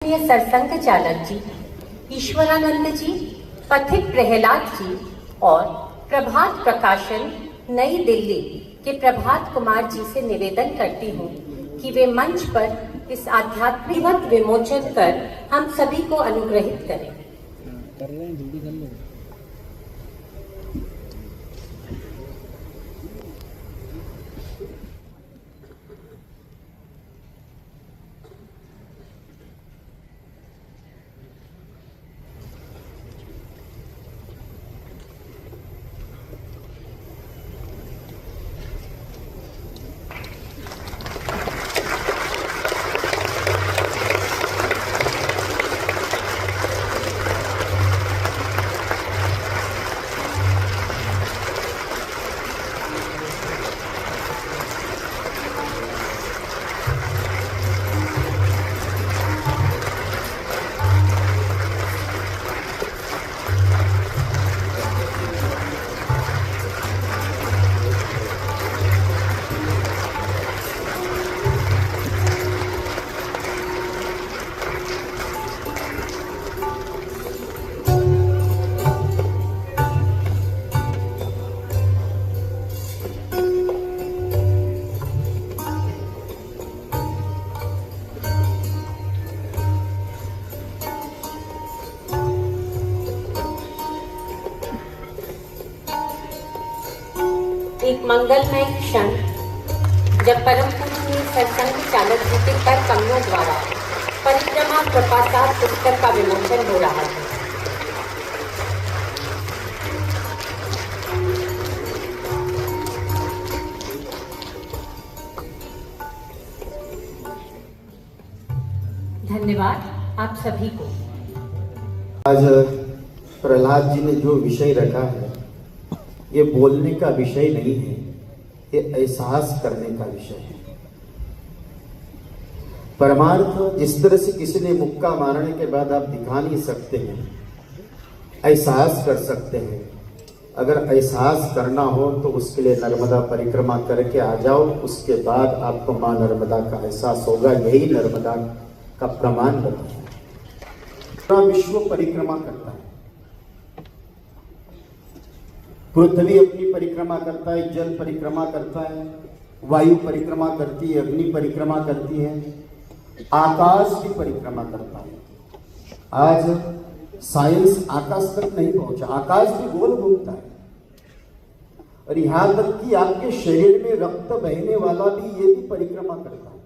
प्रिय सरसंघ चालक जी, ईश्वरानंद जी, पथिक प्रहलाद जी और प्रभात प्रकाशन नई दिल्ली के प्रभात कुमार जी से निवेदन करती हूँ कि वे मंच पर इस आध्यात्मिक विमोचन कर हम सभी को अनुग्रहित करें। एक मंगलमय क्षण जब परम पूजनीय सरसंघ चालक जी के कर कमलों द्वारा परिक्रमा प्रपासार पुस्तक का विमोचन हो रहा है। धन्यवाद आप सभी को। आज प्रहलाद जी ने जो विषय रखा है, ये बोलने का विषय नहीं है, ये एहसास करने का विषय है। परमार्थ जिस तरह से किसी ने मुक्का मारने के बाद आप दिखा नहीं सकते हैं, एहसास कर सकते हैं। अगर एहसास करना हो तो उसके लिए नर्मदा परिक्रमा करके आ जाओ, उसके बाद आपको मां नर्मदा का एहसास होगा। यही नर्मदा का प्रमाण बनता है। पूरा विश्व परिक्रमा करता है। पृथ्वी अपनी परिक्रमा करता है, जल परिक्रमा करता है, वायु परिक्रमा करती है, अग्नि परिक्रमा करती है, आकाश की परिक्रमा करता है। आज साइंस आकाश तक नहीं पहुंचा, आकाश भी गोल घूमता है। और यहां तक कि आपके शरीर में रक्त बहने वाला भी ये भी परिक्रमा करता है।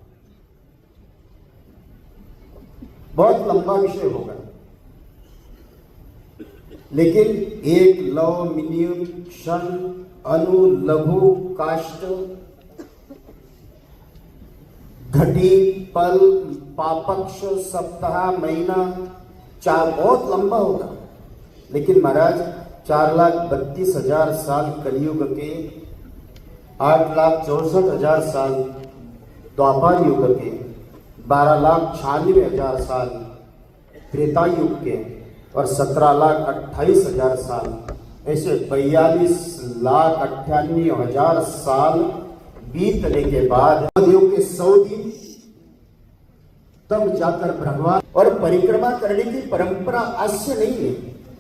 बहुत लंबा विषय होगा, लेकिन एक लव मिनियम क्षण अनु लघु काष्ठ घटी पल पापक्ष सप्ताह महीना चार बहुत लंबा होगा। लेकिन महाराज 4,32,000 साल कलयुग के, 8,64,000 साल द्वापर युग के, 12,96,000 साल त्रेता युग के और 17,28,000 साल, ऐसे 42,98,000 साल बीतने के बाद के 100 दिन तब जाकर भगवान। और परिक्रमा करने की परंपरा आज से नहीं है,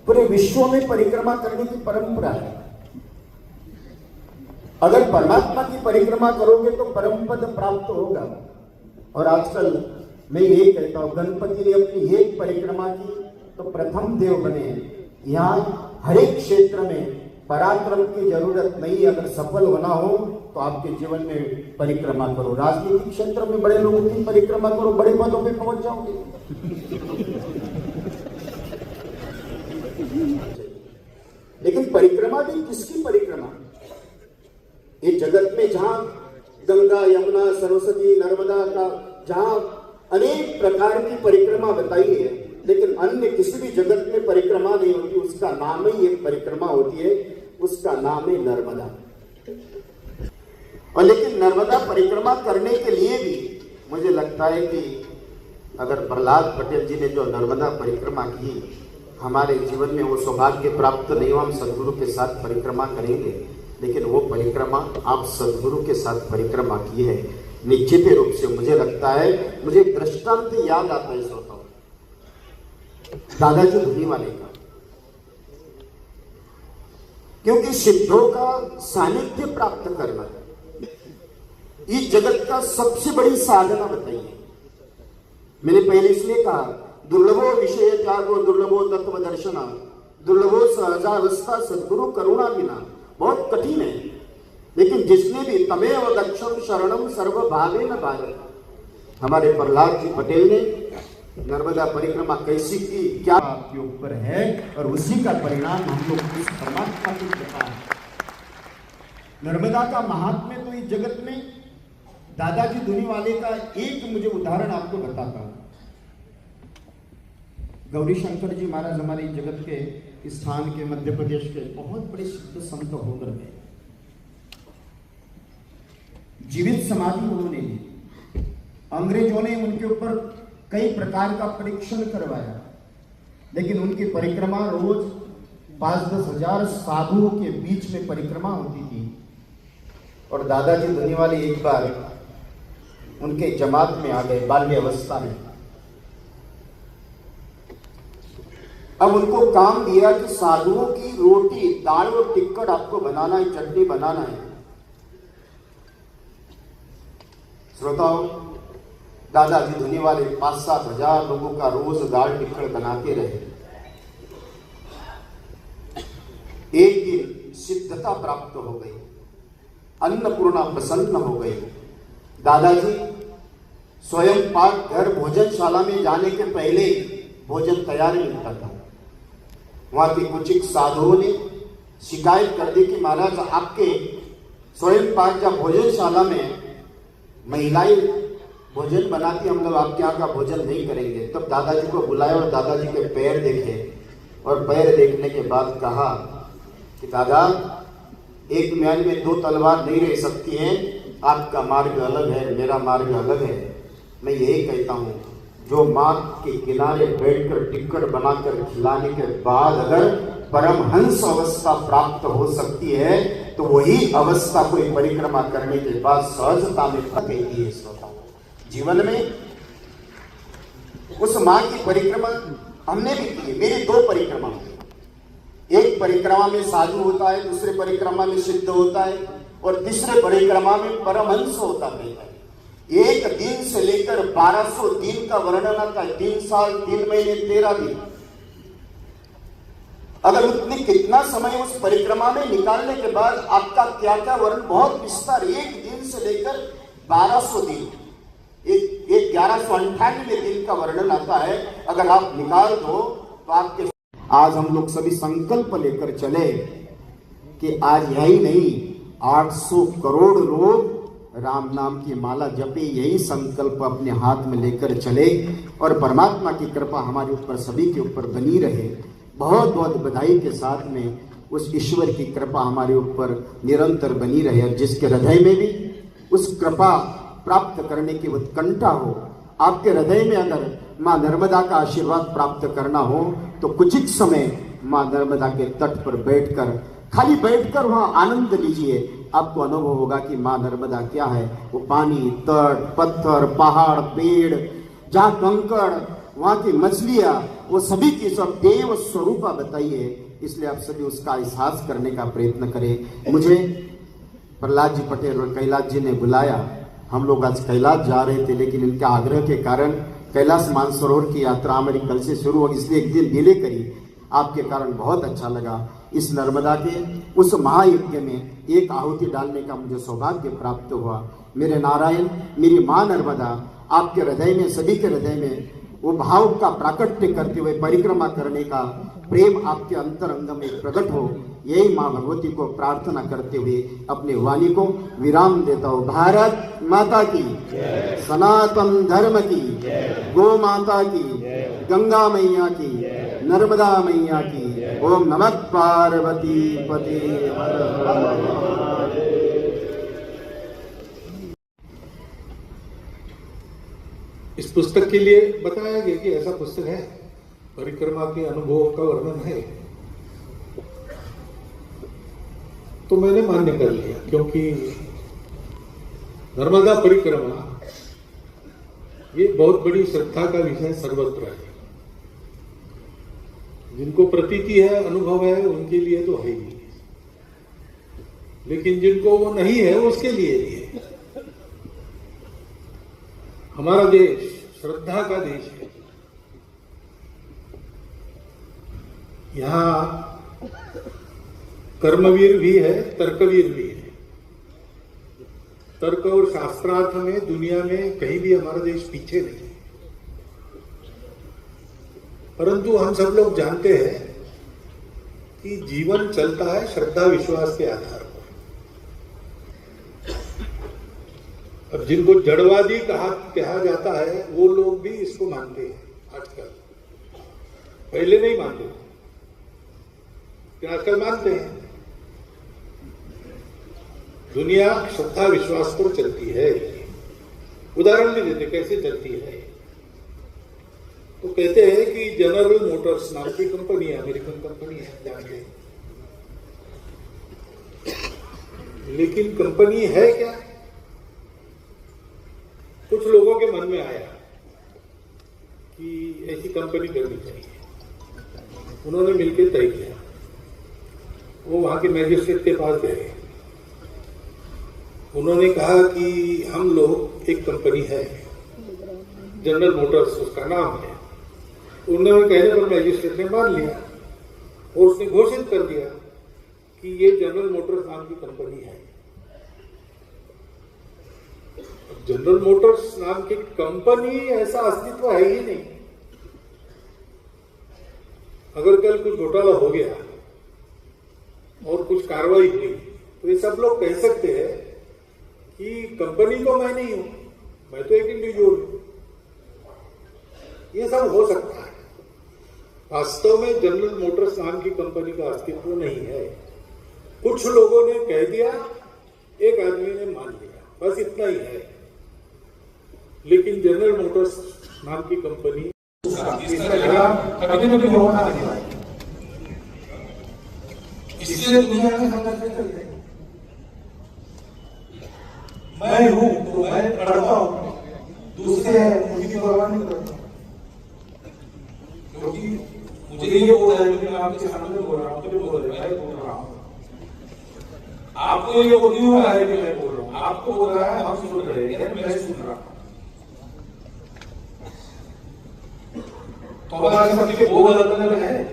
पूरे विश्व में परिक्रमा करने की परंपरा है। अगर परमात्मा की परिक्रमा करोगे तो परम पद प्राप्त होगा। और आजकल मैं ये कहता हूं, गणपति ने अपनी एक परिक्रमा की तो प्रथम देव बने। यहाँ हर एक क्षेत्र में पराक्रम की जरूरत नहीं। अगर सफल होना हो तो आपके जीवन में परिक्रमा करो। राजनीतिक क्षेत्र में बड़े लोगों की परिक्रमा करो, बड़े पदों पे पहुंच जाओगे। लेकिन परिक्रमा भी किसकी परिक्रमा? ये जगत में जहां गंगा यमुना सरस्वती नर्मदा का जहां अनेक प्रकार की परिक्रमा बताई है, लेकिन अन्य किसी भी जगत में परिक्रमा नहीं होती। उसका नाम ही एक परिक्रमा होती है, उसका नाम है नर्मदा। और लेकिन नर्मदा परिक्रमा करने के लिए भी मुझे लगता है कि अगर प्रहलाद पटेल जी ने जो नर्मदा परिक्रमा की, हमारे जीवन में वो सौभाग्य प्राप्त नहीं हो, हम सदगुरु के साथ परिक्रमा करेंगे। लेकिन वो परिक्रमा आप सदगुरु के साथ परिक्रमा की है, निश्चित रूप से मुझे लगता है, मुझे दृष्टांत याद आता है श्रोताओं। दादाजी धुनीवाले का, क्योंकि सिद्धों का सानिध्य प्राप्त करना इस जगत का सबसे बड़ी साधना बताइए। मैंने पहले इसलिए कहा दुर्लभो विषय त्यागो दुर्लभो तत्व दर्शना दुर्लभो सहजावस्था सद्गुरु करुणा बिना, बहुत कठिन है। लेकिन जिसने भी तमेव दक्षम शरणम सर्व भावे न भारत, हमारे प्रहलाद जी पटेल ने नर्मदा परिक्रमा कैसी की, क्या आपके ऊपर है, और उसी का परिणाम हम लोग इस परमात्मा की कृपा है। नर्मदा का महात्म्य तो इस जगत में दादाजी धुनीवाले का एक मुझे उदाहरण आपको बताता हूं। गौरी शंकर जी महाराज हमारे जगत के स्थान के मध्य प्रदेश के बहुत बड़े सिद्ध संत होकर गए, जीवित समाधि उन्होंने ली। अंग्रेजों ने उनके ऊपर कई प्रकार का परीक्षण करवाया, लेकिन उनकी परिक्रमा रोज 5-10 हजार साधुओं के बीच में परिक्रमा होती थी। और दादाजी धुनीवाले एक बार उनके जमात में आ गए बाल्य अवस्था में। अब उनको काम दिया कि साधुओं की रोटी दाल और टिक्कड़ आपको बनाना है, चटनी बनाना है। श्रोताओं, दादाजी धुनीवाले 5-7 हजार लोगों का रोज दाल टिक्कड़ बनाते रहे। एक दिन सिद्धता प्राप्त हो गई, अन्नपूर्णा प्रसन्न हो गई। दादाजी स्वयं पाक घर भोजनशाला में जाने के पहले भोजन तैयार मिलता था। वहां के कुछ साधुओं ने शिकायत कर दी कि महाराज आपके स्वयं पाक जब भोजनशाला में महिलाएं भोजन बनाती, हम लोग आपके यहाँ का भोजन नहीं करेंगे। तब दादाजी को बुलाया और दादाजी के पैर देखे, और पैर देखने के बाद कहा कि दादा, एक म्यान में 2 तलवार नहीं रह सकती हैं, आपका मार्ग अलग है, मेरा मार्ग अलग है। मैं यही कहता हूँ, जो माँ के किनारे बैठकर टिक्कड़ बनाकर खिलाने के बाद अगर परमहंस अवस्था प्राप्त हो सकती है, तो वही अवस्था कोई परिक्रमा करने के बाद सहजता में कहती है। जीवन में उस माँ की परिक्रमा हमने भी की। मेरी 2 परिक्रमा हुई। एक परिक्रमा में साधु होता है, दूसरे परिक्रमा में सिद्ध होता है, और तीसरे परिक्रमा में परमहंस होता है। एक दिन से लेकर 1200 दिन का वर्णन आता है, 3 साल 3 महीने 13 दिन। अगर उतने कितना समय उस परिक्रमा में निकालने के बाद आपका क्या क्या वर्णन, बहुत विस्तार, एक दिन से लेकर 1200 दिन, एक 1198 दिन का वर्णन आता है। अगर आप निकाल दो तो आपके, आज हम लोग सभी संकल्प लेकर चले कि आज यही नहीं 800 करोड़ लोग राम नाम की माला जपे, यही संकल्प अपने हाथ में लेकर चले, और परमात्मा की कृपा हमारे ऊपर सभी के ऊपर बनी रहे। बहुत बहुत बधाई के साथ में उस ईश्वर की कृपा हमारे ऊपर निरंतर बनी रहे, और जिसके हृदय में भी उस कृपा प्राप्त करने की उत्कंठा हो, आपके हृदय में अगर माँ नर्मदा का आशीर्वाद प्राप्त करना हो, तो कुछ ही समय माँ नर्मदा के तट पर बैठकर, खाली बैठकर वहां आनंद लीजिए। आपको अनुभव होगा कि माँ नर्मदा क्या है। वो पानी, तट, पत्थर, पहाड़, पेड़, जहाँ कंकड़, वहां की मछलियां, वो सभी की सब देव स्वरूपा बताइए। इसलिए आप सभी उसका एहसास करने का प्रयत्न करें। मुझे प्रहलाद जी पटेल और कैलाश जी ने बुलाया। हम लोग आज कैलाश जा रहे थे, लेकिन इनके आग्रह के कारण कैलाश मानसरोवर की यात्रा हमारी कल से शुरू होगी, इसलिए एक दिन डिले करी। आपके कारण बहुत अच्छा लगा। इस नर्मदा के उस महायज्ञ में एक आहुति डालने का मुझे सौभाग्य प्राप्त हुआ। मेरे नारायण, मेरी माँ नर्मदा आपके हृदय में, सभी के हृदय में वो भाव का प्राकट्य करते हुए परिक्रमा करने का प्रेम आपके अंतरंग में प्रकट हो, यही माँ भगवती को प्रार्थना करते हुए अपने वाणी को विराम देता हूँ। भारत माता की, सनातन धर्म की, गो माता की, गंगा मैया की, नर्मदा मैया की। ओम नमः पार्वती पते। इस पुस्तक के लिए बताया गया कि ऐसा पुस्तक है, परिक्रमा के अनुभव का वर्णन है, तो मैंने मान्य कर लिया, क्योंकि नर्मदा परिक्रमा ये बहुत बड़ी श्रद्धा का विषय सर्वत्र है। जिनको प्रतीति है, अनुभव है, उनके लिए तो है ही, लेकिन जिनको वो नहीं है उसके लिए भी है। हमारा देश श्रद्धा का देश है। यहां कर्मवीर भी है, तर्कवीर भी है। तर्क और शास्त्रार्थ में दुनिया में कहीं भी हमारा देश पीछे नहीं है। परंतु हम सब लोग जानते हैं कि जीवन चलता है श्रद्धा विश्वास के आधार पर। अब जिनको जड़वादी कहा जाता है वो लोग भी इसको मानते हैं आजकल। पहले नहीं मानते थे, आजकल मानते हैं। दुनिया श्रद्धा विश्वास पर चलती है। उदाहरण भी देते कैसे चलती है। तो कहते हैं कि जनरल मोटर्स नाम की कंपनी है, अमेरिकन कंपनी है, जानते हैं। लेकिन कंपनी है क्या? कुछ लोगों के मन में आया कि ऐसी कंपनी करनी चाहिए। उन्होंने मिलकर तय किया। वो वहां के मैजिस्ट्रेट के पास गए। उन्होंने कहा कि हम लोग एक कंपनी है, जनरल मोटर्स उसका नाम है। उन्होंने कहने पर मैजिस्ट्रेट ने मान लिया और उसने घोषित कर दिया कि ये जनरल मोटर्स नाम की कंपनी है। जनरल मोटर्स नाम की कंपनी ऐसा अस्तित्व है ही नहीं। अगर कल कुछ घोटाला हो गया और कुछ कार्रवाई हुई तो ये सब लोग कह सकते हैं कि कंपनी तो मैं नहीं हूं, मैं तो एक इंडिविजुअल हूं। ये सब हो सकता है। वास्तव में जनरल मोटर्स नाम की कंपनी का अस्तित्व नहीं है। कुछ लोगों ने कह दिया, एक आदमी ने मान लिया, बस इतना ही है। लेकिन जनरल मोटर्स नाम की कंपनी इसलिए दुनिया में संघर्ष चल रहे। मैं हूं तो मैं करता हूं, दूसरे हैं उनकी परवाह नहीं करता। क्योंकि मुझे ये बोल रहा है कि मैं आपके सामने बोल रहा हूं, तो बोल रहे मैं बोल रहा हूं। आपको ये बोल नहीं हो रहा है कि मैं बोल रहा हूं, आपको बोल रहा है हम सुन रहे हैं, मैं सुन रहा हूं। तो हमारे सबके बोल अलग अलग है,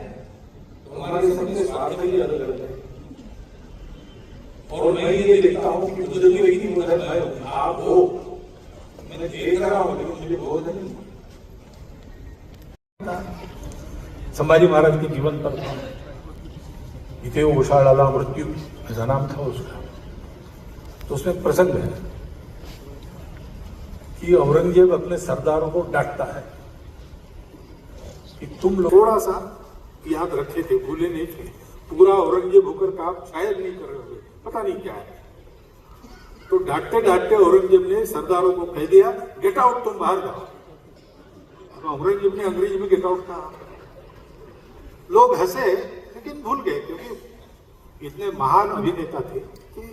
तो हमारे सबके स्वार्थ भी अलग अलग है। और मैं ये देखता हूं कि मुझे भी एक ही बोल रहा है, आप हो, मैं देख रहा हूं, लेकिन मुझे बोल नहीं। संभाजी महाराज के जीवन पर इथे ओशाळाला मृत्यू ऐसा नाम था उसका। तो उसमें प्रसंग है कि औरंगजेब अपने सरदारों को डांटता है कि तुम लोग थोड़ा सा याद रखे थे, भूले नहीं थे। पूरा औरंगजेब होकर काम शायद नहीं कर रहे होंगे, पता नहीं क्या है। तो डांटते डांटते औरंगजेब ने सरदारों को कह दिया, गेट आउट, तुम बाहर जाओ। औरंगजेब ने अंग्रेजी में गेट आउट कहा। लोग हंसे लेकिन भूल गए, क्योंकि इतने महान अभिनेता थे कि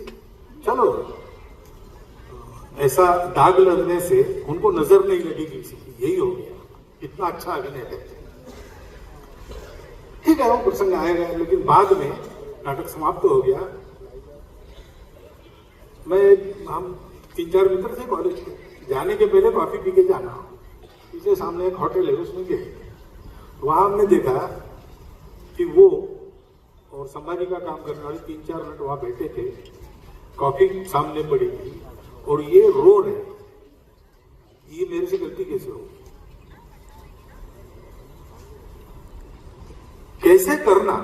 चलो ऐसा दाग लगने से उनको नजर नहीं लगी किसी की, यही हो गया। इतना अच्छा अभिनय है, ठीक है, वो प्रसंग आएगा। लेकिन बाद में नाटक समाप्त हो गया। हम 3-4 मित्र थे कॉलेज के। जाने के पहले कॉफी पी के जाना, पीछे सामने एक होटल है, उसमें गए। वहां हमने देखा कि वो और संभाजी का काम करने वाले 3-4 मिनट वहां बैठे थे। कॉफी सामने पड़ी थी और ये रो रहे, ये मेरे से गलती कैसे हो? कैसे करना?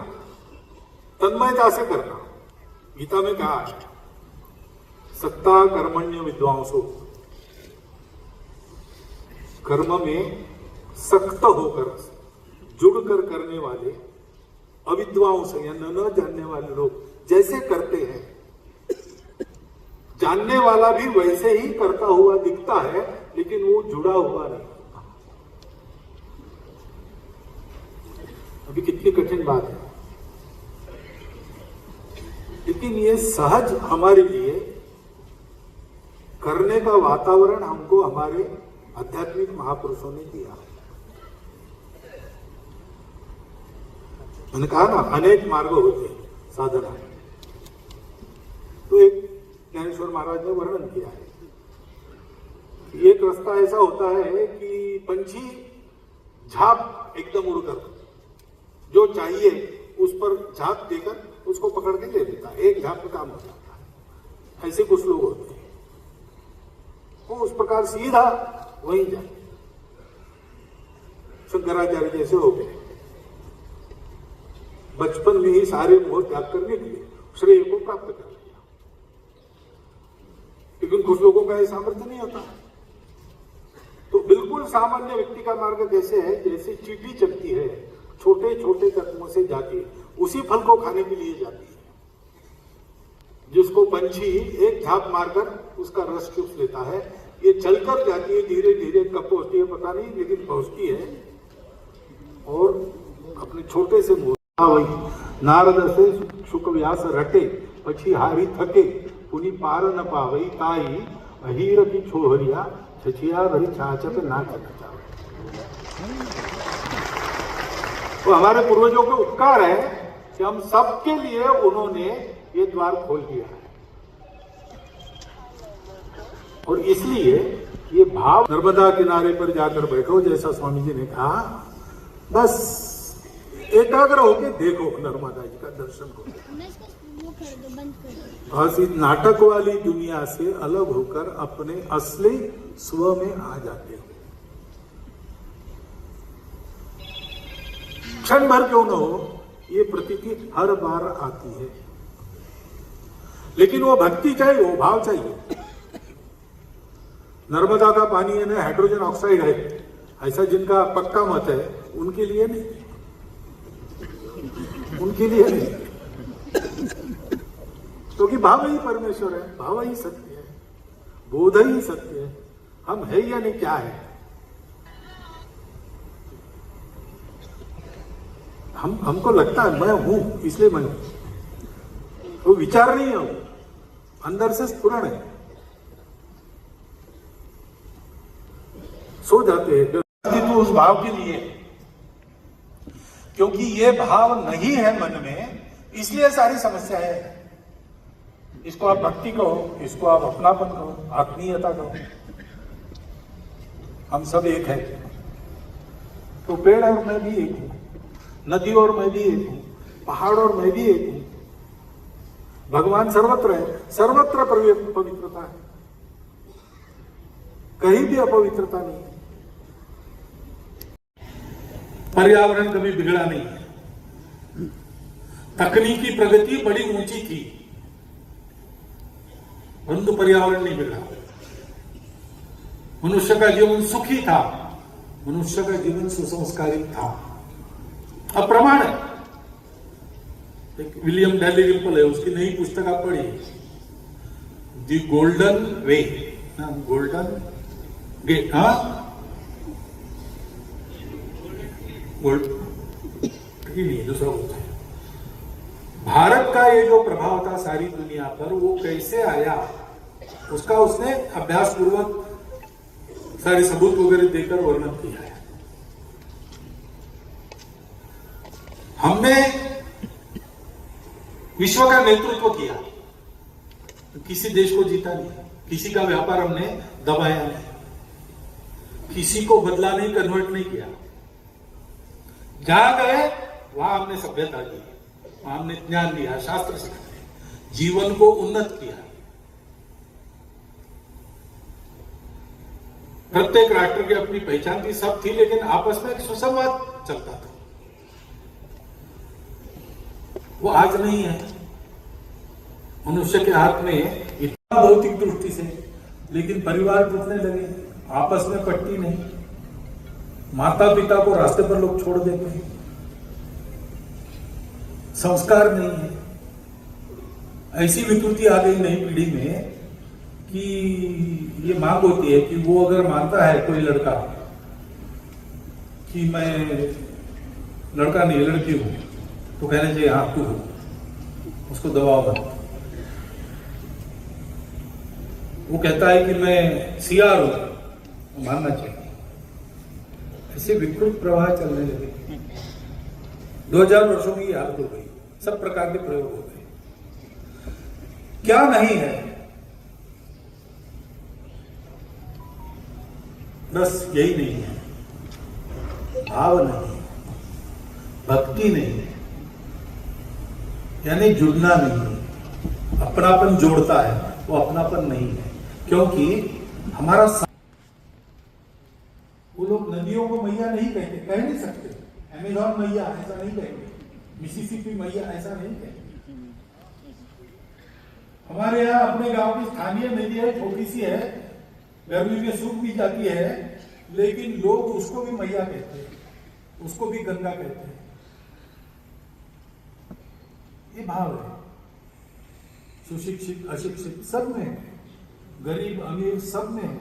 तन्मयता से करना। गीता में कहा है, सत्ता कर्मण्य विद्वांसो, कर्म में सख्त होकर जुड़कर करने वाले अविद्वांस या न जानने वाले लोग जैसे करते हैं, जानने वाला भी वैसे ही करता हुआ दिखता है, लेकिन वो जुड़ा हुआ नहीं। अभी कितनी कठिन बात है, लेकिन ये सहज हमारे लिए करने का वातावरण हमको हमारे आध्यात्मिक महापुरुषों ने दिया। मैंने कहा ना, अनेक मार्ग होते हैं साधना। तो एक ज्ञानेश्वर महाराज ने वर्णन किया है, एक रास्ता ऐसा होता है कि पंछी झाप एकदम उड़कर जो चाहिए उस पर झाप देकर उसको पकड़ के ले लेता है, एक झाप में काम हो जाता है। ऐसे कुछ लोग होते हैं, वो उस प्रकार सीधा वहीं जाए। शंकराचार्य जैसे हो गए, बचपन में ही सारे मोह त्याग करने के लिए श्रेय को प्राप्त कर लिया। लेकिन कुछ लोगों का यह सामर्थ्य नहीं होता। तो बिल्कुल सामान्य व्यक्ति का मार्ग कैसे है, जैसे चींटी चलती है, छोटे छोटे कदमों से जाती है, उसी फल को खाने के लिए जाती है, जिसको पंछी एक झाप मारकर उसका रस चूस लेता है। ये चलकर जाती है, धीरे धीरे कब पहुंचती है पता नहीं, लेकिन पहुंचती है और अपने छोटे से मोह वही नारद से शुक व्यास रटे, पछी हारी थके, पुनि पार न पावई ताई, अहीर की छोहरिया छछिया भरी छाछक ना करता। तो हमारे पूर्वजों के उपकार है कि हम सबके लिए उन्होंने ये द्वार खोल दिया है। और इसलिए ये भाव, नर्मदा किनारे पर जाकर बैठो, जैसा स्वामी जी ने कहा, बस एकाग्र होके देखो नर्मदा जी का दर्शन करो। बस इस नाटक वाली दुनिया से अलग होकर अपने असली स्व में आ जाते हो। क्षण भर क्यों न हो, ये प्रतीति हर बार आती है, लेकिन वो भक्ति चाहिए, वो भाव चाहिए। नर्मदा का पानी है ना हाइड्रोजन ऑक्साइड है, ऐसा जिनका पक्का मत है उनके लिए नहीं, उनके लिए नहीं, क्योंकि भाव ही परमेश्वर है, भाव ही सत्य है, बोध ही सत्य है। हम है या नहीं, क्या है, हमको लगता है मैं हूं इसलिए मैं हूं, वो विचार नहीं है, अंदर से स्फुरण है। सो जाते हैं तो उस भाव के लिए, क्योंकि ये भाव नहीं है मन में, इसलिए सारी समस्या है। इसको आप भक्ति कहो, इसको आप अपनापन कहो, आत्मीयता कहो, हम सब एक है। तो पेड़ और मैं भी एक हूं, नदी और मैं भी एक हूं, पहाड़ और मैं भी एक हूं। भगवान सर्वत्र है, सर्वत्र पवित्रता है, कहीं भी अपवित्रता नहीं है। पर्यावरण कभी बिगड़ा नहीं है, तकनीकी प्रगति बड़ी ऊंची थी, परंतु पर्यावरण नहीं बिगड़ा। मनुष्य का जीवन सुखी था, मनुष्य का जीवन सुसंस्कारित था। अब प्रमाण है, एक विलियम डैलीरिम्पल है, उसकी नई पुस्तक आप पढ़ी, दी गोल्डन वे, गोल्डन गेट, गोल्ड ही नहीं, दूसरा होता है। भारत का ये जो प्रभाव था सारी दुनिया पर, वो कैसे आया उसका उसने अभ्यास पूर्वक सारे सबूत वगैरह देकर वर्णन किया है। हमने विश्व का नेतृत्व किया, तो किसी देश को जीता नहीं, किसी का व्यापार हमने दबाया नहीं, किसी को बदला नहीं, कन्वर्ट नहीं किया। जहां गए वहां हमने सभ्यता दी, वहां हमने ज्ञान दिया, शास्त्र सिखाए, जीवन को उन्नत किया। प्रत्येक राष्ट्र की अपनी पहचान थी, सब थी, लेकिन आपस में एक सुसंवाद चलता था। वो आज नहीं है। मनुष्य के हाथ में इतना भौतिक दृष्टि से, लेकिन परिवार टूटने लगे, आपस में पट्टी नहीं, माता पिता को रास्ते पर लोग छोड़ देते हैं, संस्कार नहीं है। ऐसी विकृति आ गई नई पीढ़ी में कि ये मांग होती है कि वो अगर मानता है कोई लड़का कि मैं लड़का नहीं लड़की हूं, तो कहना चाहिए हाँ तू हो, उसको दबाव मत। वो कहता है कि मैं सियार हूं, मानना चाहिए। ऐसे विकृत प्रवाह चलने लगे। 2000 वर्षों की हालत हो गई, सब प्रकार के प्रयोग हो गए। क्या नहीं है? बस यही नहीं है, भाव नहीं, भक्ति नहीं, यानी जुड़ना नहीं, अपनापन जोड़ता है, वो अपनापन नहीं है। क्योंकि हमारा वो लोग नदियों को मैया नहीं कहते, कह नहीं सकते। अमेजॉन मैया ऐसा नहीं कहेंगे, मिसिसिपी मैया ऐसा नहीं कहेंगे। हमारे यहाँ अपने गांव की स्थानीय नदी है, छोटी सी है, गर्मी में सूख भी जाती है, लेकिन लोग उसको भी मैया कहते हैं, उसको भी गंगा कहते हैं। ये भाव है, सुशिक्षित अशिक्षित सब में, गरीब अमीर सब में।